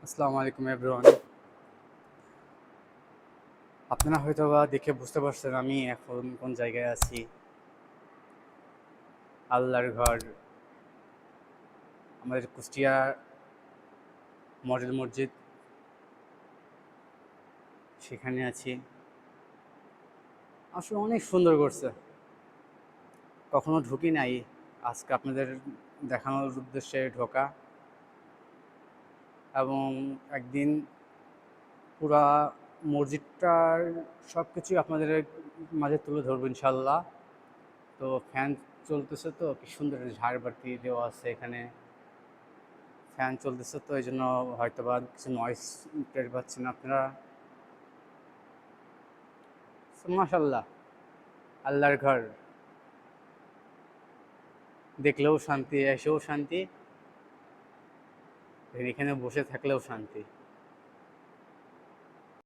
আসসালামু আলাইকুম এভরিওয়ান। আপনারা হয়তো বা দেখে বুঝতে পারছেন আমি এখন কোন জায়গায় আছি। আল্লাহর ঘর, আমাদের কুষ্টিয়া মডেল মসজিদ, সেখানে আছি। আসলে অনেক সুন্দর করছে, কখনো ঢুকি নাই, আজকে আপনাদের দেখানোর উদ্দেশ্যে ঢোকা। এবং একদিন পুরা মসজিদটার সব কিছুই আপনাদের মাঝে তুলে ধরবো ইনশাল্লাহ। তো ফ্যান চলতেছে, তো কি সুন্দর ঝাড়বাতি দেওয়া আছে এখানে। ফ্যান চলতেছে, তো এই জন্য হয়তো বা কিছু নয়েজ টের পাচ্ছেন আপনারা। মাশাল্লাহ, আল্লাহর ঘর, দেখলেও শান্তি, এসেও শান্তি, এখানে বসে থাকলেও শান্তি।